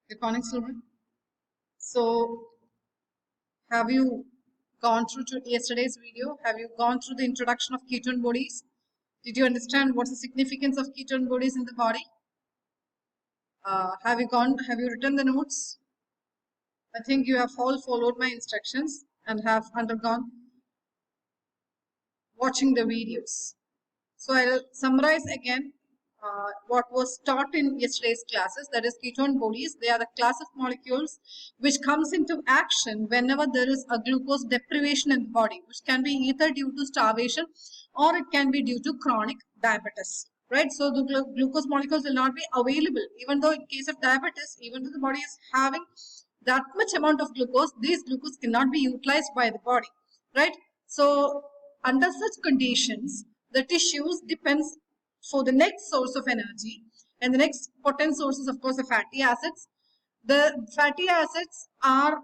Good morning, children. So, have you gone through to yesterday's video? Have you gone through the introduction of ketone bodies? Did you understand what's the significance of ketone bodies in the body? Have you written the notes? I think you have all followed my instructions and have undergone watching the videos. So I'll summarize again what was taught in yesterday's classes, that is ketone bodies. They are the class of molecules which comes into action whenever there is a glucose deprivation in the body, which can be either due to starvation or it can be due to chronic diabetes. Right, so the glucose molecules will not be available, even though in case of diabetes, even though the body is having that much amount of glucose, these glucose cannot be utilized by the body. Right, so under such conditions, the tissues depends for the next source of energy, and the next potent source is of course the fatty acids. The fatty acids are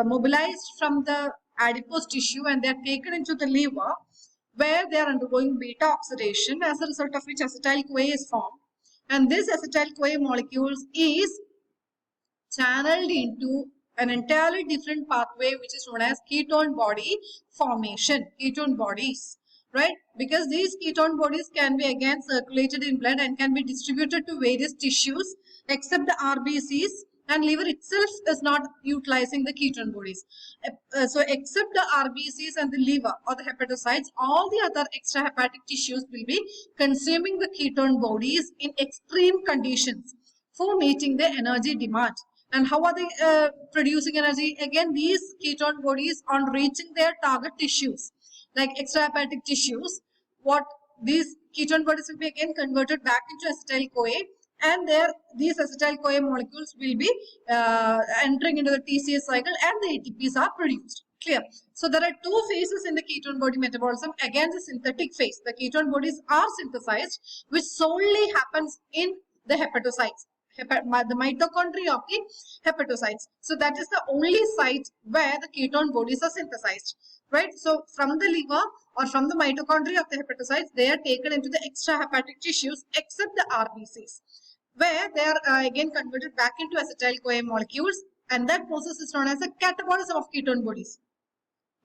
mobilized from the adipose tissue and they are taken into the liver, where they are undergoing beta oxidation, as a result of which acetyl-CoA is formed, and this acetyl-CoA molecules is channeled into an entirely different pathway which is known as ketone body formation, ketone bodies, right? Because these ketone bodies can be again circulated in blood and can be distributed to various tissues except the RBCs, and liver itself is not utilizing the ketone bodies. So except the RBCs and the liver or the hepatocytes, all the other extrahepatic tissues will be consuming the ketone bodies in extreme conditions for meeting the energy demand. And how are they producing energy? Again, these ketone bodies, on reaching their target tissues, like extrahepatic tissues, what these ketone bodies will be again converted back into acetyl-CoA, and these acetyl-CoA molecules will be entering into the TCA cycle, and the ATPs are produced. Clear? So there are two phases in the ketone body metabolism. Again, the synthetic phase. The ketone bodies are synthesized, which solely happens in the hepatocytes, the mitochondria of the hepatocytes. So that is the only site where the ketone bodies are synthesized, right? So from the liver or from the mitochondria of the hepatocytes, they are taken into the extrahepatic tissues except the RBCs, where they are again converted back into acetyl-CoA molecules, and that process is known as the catabolism of ketone bodies,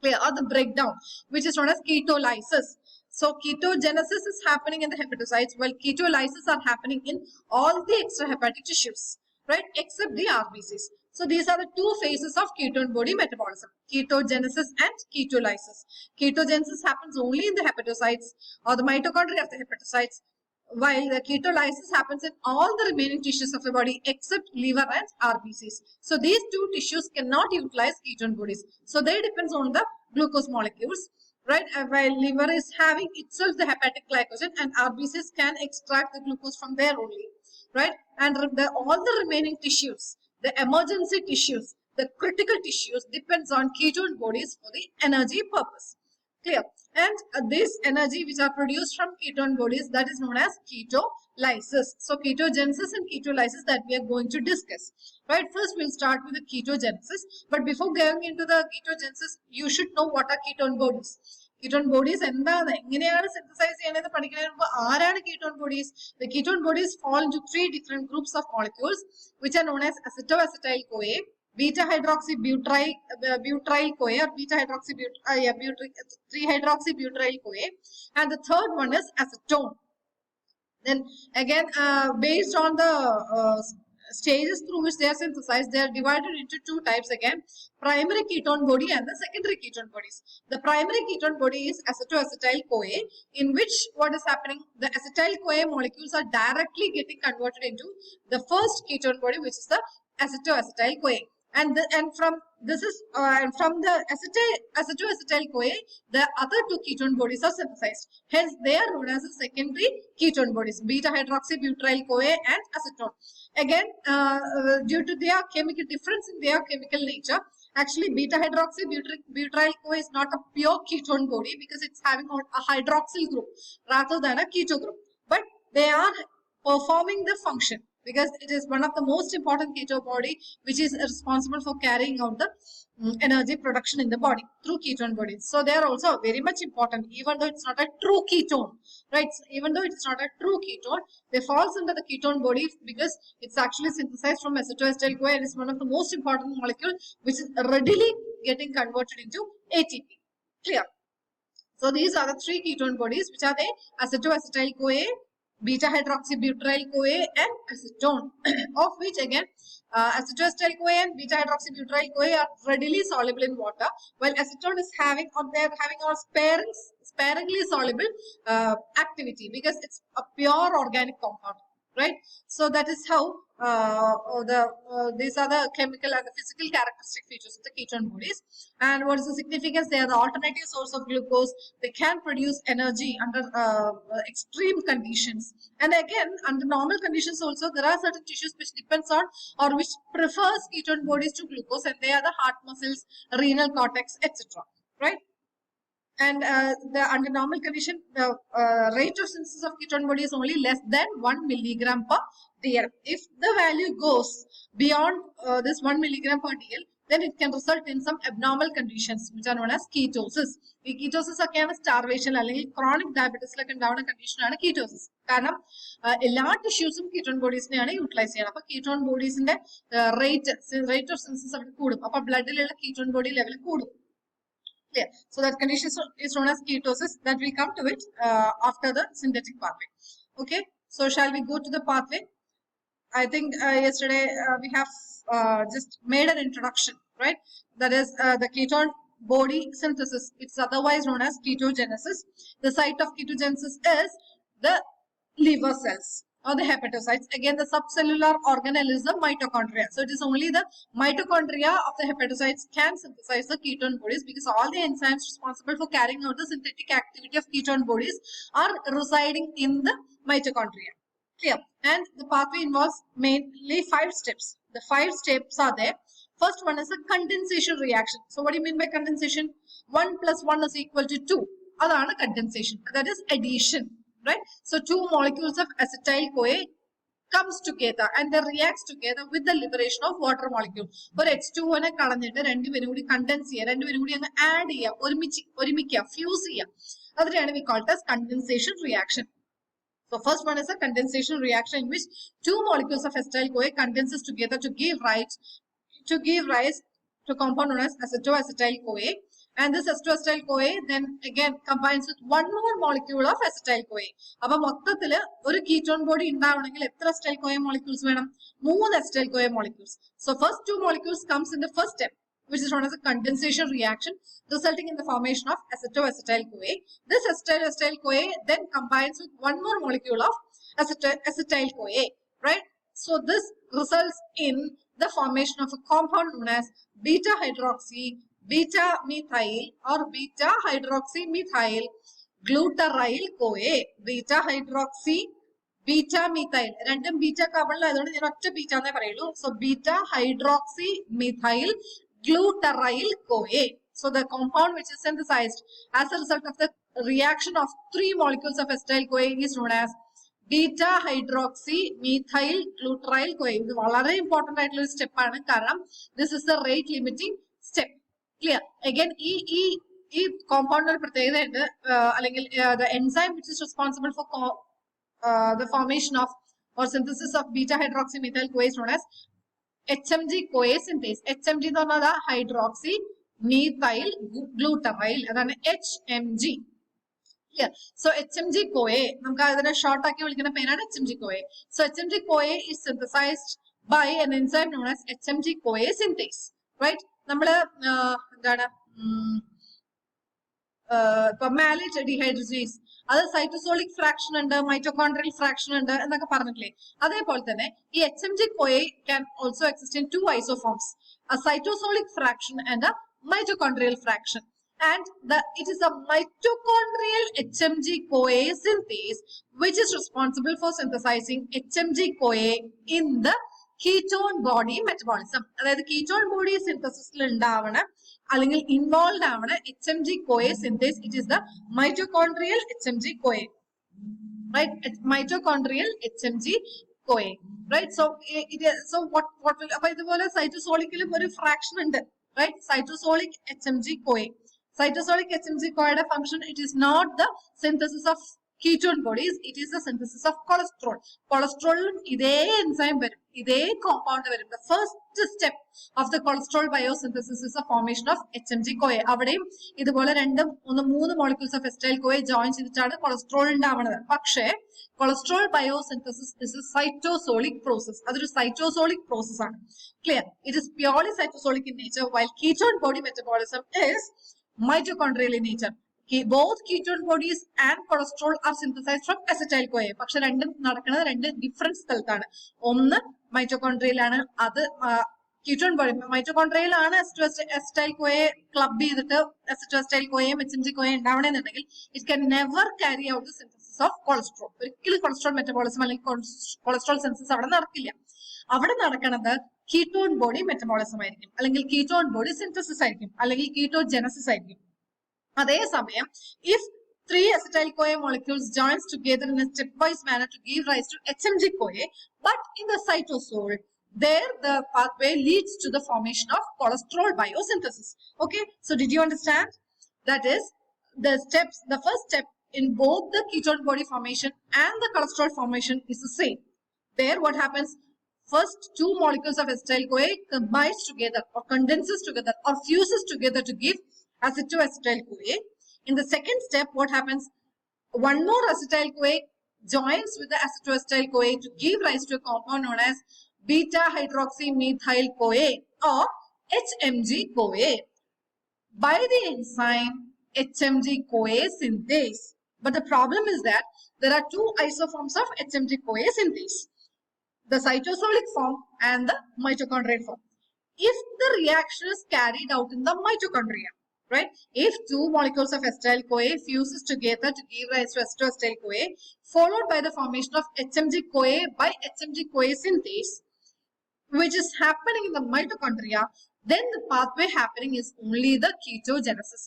clear, or the breakdown, which is known as ketolysis. So ketogenesis is happening in the hepatocytes, while ketolysis are happening in all the extrahepatic tissues, right, except the RBCs. So these are the two phases of ketone body metabolism: ketogenesis and ketolysis. Ketogenesis happens only in the hepatocytes or the mitochondria of the hepatocytes, while the ketolysis happens in all the remaining tissues of the body except liver and RBCs. So these two tissues cannot utilize ketone bodies. So they depends on the glucose molecules, right? While liver is having itself the hepatic glycogen, and RBCs can extract the glucose from there only, right? And all the remaining tissues, the emergency tissues, the critical tissues, depends on ketone bodies for the energy purpose. Clear? And this energy which are produced from ketone bodies, that is known as ketolysis. So ketogenesis and ketolysis that we are going to discuss. Right? First we'll start with the ketogenesis. But before going into the ketogenesis, you should know what are ketone bodies. Ketone bodies എന്താണ്, എങ്ങനെയാണ് synthesize ചെയ്യുന്നത് പഠിക്കുന്നതിന് മുമ്പ് ആരാണ് ketone bodies? The ketone bodies fall into three different groups of molecules which are known as acetoacetyl-CoA, beta hydroxybutyryl CoA, or beta hydroxybutyryl 3-hydroxybutyryl CoA, and the third one is acetone. Then again, based on the stages through which they are synthesized, they are divided into two types again: primary ketone body and the secondary ketone bodies. The primary ketone body is acetoacetyl-CoA, in which what is happening, the acetyl-CoA molecules are directly getting converted into the first ketone body, which is the acetoacetyl-CoA. And from the acetoacetyl-CoA, the other two ketone bodies are synthesized. Hence, they are known as the secondary ketone bodies: beta hydroxybutyryl CoA and acetone. Again, due to their chemical difference in their chemical nature, actually beta hydroxybutyryl CoA is not a pure ketone body because it's having a hydroxyl group rather than a keto group. But they are performing the function. because it is one of the most important keto body which is responsible for carrying out the energy production in the body through ketone bodies. So they are also very much important, even though it's not a true ketone, right? Even though it's not a true ketone, they falls under the ketone body because it's actually synthesized from acetoacetyl-CoA and is one of the most important molecule which is readily getting converted into ATP. Clear? So these are the three ketone bodies, which are the acetoacetyl-CoA, beta-hydroxybutyryl-CoA and acetone, of which again acetoacetyl-CoA and beta-hydroxybutyryl-CoA are readily soluble in water, while acetone is having a sparingly soluble activity because it's a pure organic compound, right? So that is how these are the chemical and the physical characteristic features of the ketone bodies. And what is the significance? They are the alternative source of glucose. They can produce energy under extreme conditions. And again, under normal conditions also, there are certain tissues which depends on or which prefers ketone bodies to glucose, and they are the heart muscles, renal cortex, etc. Right? And under normal condition, the rate of synthesis of ketone body is only less than 1 milligram per dl. If the value goes beyond this 1 milligram per dl, then it can result in some abnormal conditions which are known as ketosis. The ketosis are starvation or chronic diabetes like condition and ketosis. Because all tissues ketone bodies utilize. So ketone bodies rate of synthesis of blood ketone body level. Clear. So that condition is known as ketosis. That we come to it after the synthetic pathway. Okay. So shall we go to the pathway? I think yesterday we have just made an introduction, right? That is the ketone body synthesis. It's otherwise known as ketogenesis. The site of ketogenesis is the liver cells or the hepatocytes. Again, the subcellular organelle is the mitochondria. So it is only the mitochondria of the hepatocytes can synthesize the ketone bodies, because all the enzymes responsible for carrying out the synthetic activity of ketone bodies are residing in the mitochondria. Clear? And the pathway involves mainly 5 steps. The 5 steps are there. First one is a condensation reaction. So what do you mean by condensation? 1 plus 1 is equal to 2. That is condensation. That is addition. Right? So 2 molecules of acetyl-CoA comes together and they reacts together with the liberation of water molecule. For H2 and condense and add fuse. That we call it as condensation reaction. So first one is a condensation reaction in which 2 molecules of acetyl-CoA condenses together to give rise to a compound known as acetoacetyl-CoA. And this acetoacetyl-CoA then again combines with 1 more molecule of acetyl-CoA. Now, one ketone body acetyl-CoA molecules 3 acetyl-CoA molecules. So first 2 molecules comes in the first step, which is known as a condensation reaction, resulting in the formation of acetoacetyl-CoA. This acetyl-CoA then combines with 1 more molecule of acetyl-CoA, right? So this results in the formation of a compound known as beta-hydroxy, beta-methyl or beta-hydroxymethyl glutaryl-CoA. Beta-hydroxy, beta-methyl. Random beta carbon beta. So beta-hydroxymethyl glutaryl-CoA. So the compound which is synthesized as a result of the reaction of 3 molecules of acetyl-CoA is known as beta-hydroxymethyl glutaryl-CoA. This is a very important step. This is the rate limiting step. Clear? Again, this compound the enzyme which is responsible for the formation of or synthesis of beta-hydroxymethyl-CoA is known as HMG-CoA synthase. HMG is the hydroxymethyl glutaryl. That is HMG. Clear? So HMG-CoA, we short HMG-CoA. So HMG-CoA is synthesized by an enzyme known as HMG-CoA synthase. Right? Malate dehydrogenase. That is cytosolic fraction and mitochondrial fraction and HMG-CoA can also exist in 2 isoforms, a cytosolic fraction and a mitochondrial fraction. And it is a mitochondrial HMG-CoA synthase which is responsible for synthesizing HMG-CoA in the ketone body metabolism. That is, ketone body synthesis involved HMG-CoA synthase. It is the mitochondrial HMG-CoA. Right? Mitochondrial HMG-CoA. CoA, right? So what will appo idupole cytosolic il oru fraction undu, right? Cytosolic HMG CoA. Cytosolic HMG CoA function, it is not the synthesis of ketone bodies, it is the synthesis of cholesterol. Cholesterol ide enzyme varum, ide compound varum. The first step of the cholesterol biosynthesis is the formation of HMG CoA. Avadeyum idupole രണ്ടും ഒന്ന് മൂന്ന് molecules of acetyl CoA join ചെയ്തിട്ടാണ് cholesterol ഉണ്ടാവുന്നത്. പക്ഷേ cholesterol biosynthesis is a cytosolic process. അതൊരു cytosolic process ആണ്. Clear? It is purely cytosolic in nature, while ketone body metabolism is mitochondrial in nature. Both ketone bodies and cholesterol are synthesized from acetyl CoA. പക്ഷെ രണ്ടും നടക്കുന്നത് രണ്ട് different സ്ഥലത്താണ്. ഒന്ന് മൈറ്റോകോൺട്രിയയിലാണ്, അത് ketone body മൈറ്റോകോൺട്രിയയിലാണ് acetyl CoA club ചെയ്തിട്ട് acetyl CoAയും HMG CoA ഉണ്ടാവണമെന്നുണ്ടെങ്കിൽ it can never carry out the synthesis of cholesterol. ഒരിക്കലും cholesterol metabolism അല്ലെങ്കിൽ കൊളസ്ട്രോൾ സിന്തസിസ് അവിടെ നടക്കില്ല. അവിടെ നടക്കുന്നത് ketone body metabolism ആയിരിക്കും, അല്ലെങ്കിൽ ketone body synthesis ആയിരിക്കും, അല്ലെങ്കിൽ ketogenesis ആയിരിക്കും. അതേസമയം if 3 acetyl CoA molecules joins together in a stepwise manner to give rise to HMG CoA, but in the cytosol, there the pathway leads to the formation of cholesterol biosynthesis. Okay, so did you understand? That is, the first step in both the ketone body formation and the cholesterol formation is the same. There what happens? First, two molecules of acetyl CoA combines together or condenses together or fuses together to give acetoacetyl CoA. In the second step, what happens? One more acetyl CoA joins with the acetoacetyl CoA to give rise to a compound known as beta hydroxymethyl CoA or HMG CoA by the enzyme HMG CoA synthase. But the problem is that there are two isoforms of HMG CoA synthase, the cytosolic form and the mitochondrial form. If the reaction is carried out in the mitochondria, right? If two molecules of acetyl CoA fuses together to give rise to acetoacetyl CoA, followed by the formation of HMG CoA by HMG CoA synthase, which is happening in the mitochondria, then the pathway happening is only the ketogenesis.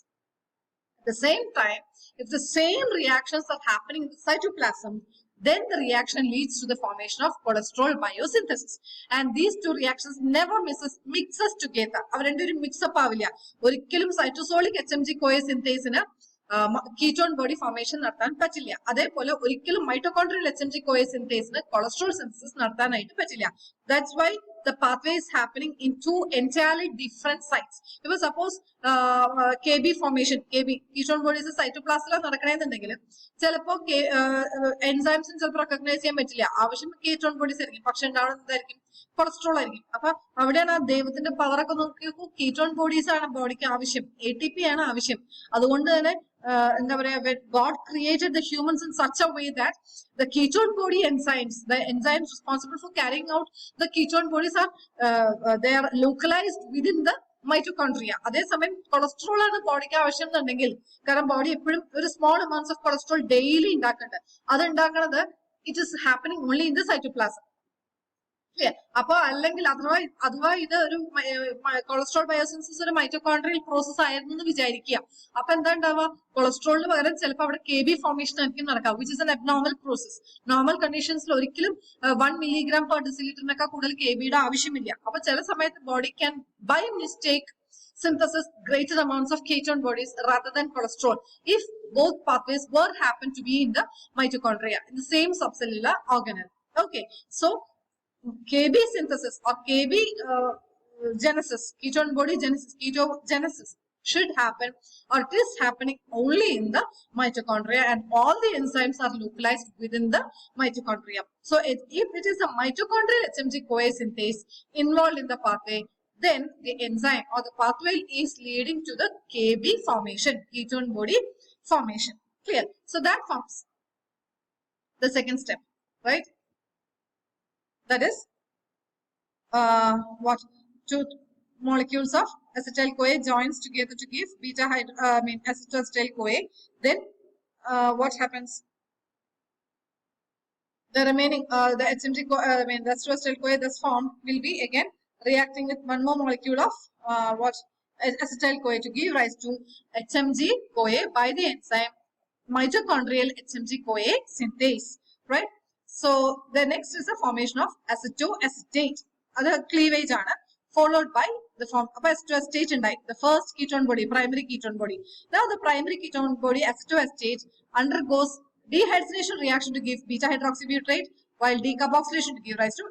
At the same time, if the same reactions are happening in the cytoplasm, then the reaction leads to the formation of cholesterol biosynthesis. And these two reactions never mixes together. അവർ രണ്ടുപേരും mix-up ആവില്ല. ഒരിക്കലും cytosolic HMG CoA synthase ketone body formation നടത്താൻ പറ്റില്ല. അതേപോലെ ഒരിക്കലും mitochondrial HMG CoA synthase cholesterol synthesis നടത്താനായിട്ട് പറ്റില്ല. That's why the pathway is happening in two entirely different sites. If suppose KB formation, KB ketone bodies cytoplasm നടക്കണമെന്നുണ്ടെങ്കിൽ ചിലപ്പോൾ enzymes ചിലപ്പോൾ recognise ചെയ്യാൻ പറ്റില്ല. ആവശ്യം ketone bodies ആയിരിക്കും, പക്ഷെ ഉണ്ടാവുന്നത് എന്തായിരിക്കും? കൊളസ്ട്രോൾ ആയിരിക്കും. അപ്പൊ അവിടെയാണ് ആ ദൈവത്തിന്റെ പവർ ഒക്കെ നോക്കി നോക്കൂ. ketone bodies ആണ് ബോഡിക്ക് ആവശ്യം, ATP ആണ് ആവശ്യം. അതുകൊണ്ട് തന്നെ എന്താ പറയാ, God created the humans in such a way that the ketone body enzymes, the enzymes responsible for carrying out the ketone bodies are they are localized within the mitochondria. അതേസമയം കൊളസ്ട്രോൾ ആണ് ബോഡിക്ക് ആവശ്യം എന്നുണ്ടെങ്കിൽ, കാരണം ബോഡി എപ്പോഴും ഒരു small amounts of cholesterol daily ഉണ്ടാക്കുന്നുണ്ട്, അത് ഉണ്ടാക്കുന്നത് it is happening only in the cytoplasm. അപ്പൊ അല്ലെങ്കിൽ അഥവാ ഇത് ഒരു കൊളസ്ട്രോൾ ബയോസിന്തസിസ് ഒരു മൈറ്റോകോൺട്രിയൽ പ്രോസസ് ആയിരുന്നു എന്ന് വിചാരിക്കുക. അപ്പൊ എന്താ ഉണ്ടാവുക? കൊളസ്ട്രോളിന് പകരം ചിലപ്പോൾ അവിടെ KB ഫോർമേഷൻ ആയിരിക്കും നടക്കുക, which is an abnormal process. Normal കണ്ടീഷൻസിൽ ഒരിക്കലും 1 milligram per deciliter കൂടുതൽ KBയുടെ ആവശ്യമില്ല. അപ്പൊ ചില സമയത്ത് body can buy mistake synthesis greater amounts of ketone bodies rather than cholesterol if both pathways were happen to be in the mitochondria in the same subcellular organelle. Okay, so KB synthesis or KB genesis, ketone body genesis, ketogenesis should happen, or it is happening only in the mitochondria, and all the enzymes are localized within the mitochondria. So if it is a mitochondrial HMG CoA synthase involved in the pathway, then the enzyme or the pathway is leading to the KB formation, ketone body formation. Clear? So that forms the second step, right? That is what? Two molecules of acetyl CoA joins together to give acetoacetyl CoA. Then what happens? The remaining the HMG the acetoacetyl CoA thus formed will be again reacting with one more molecule of acetyl CoA to give rise to HMG CoA by the enzyme mitochondrial HMG CoA synthase, right? So the next is the formation of acetoacetate. Other cleavage ആണ് followed by the form of acetoacetate ഉണ്ടായി. The first ketone body, primary ketone body. Now the primary ketone body acetoacetate undergoes dehydrogenation reaction to give beta hydroxybutyrate, while decarboxylation to give rise to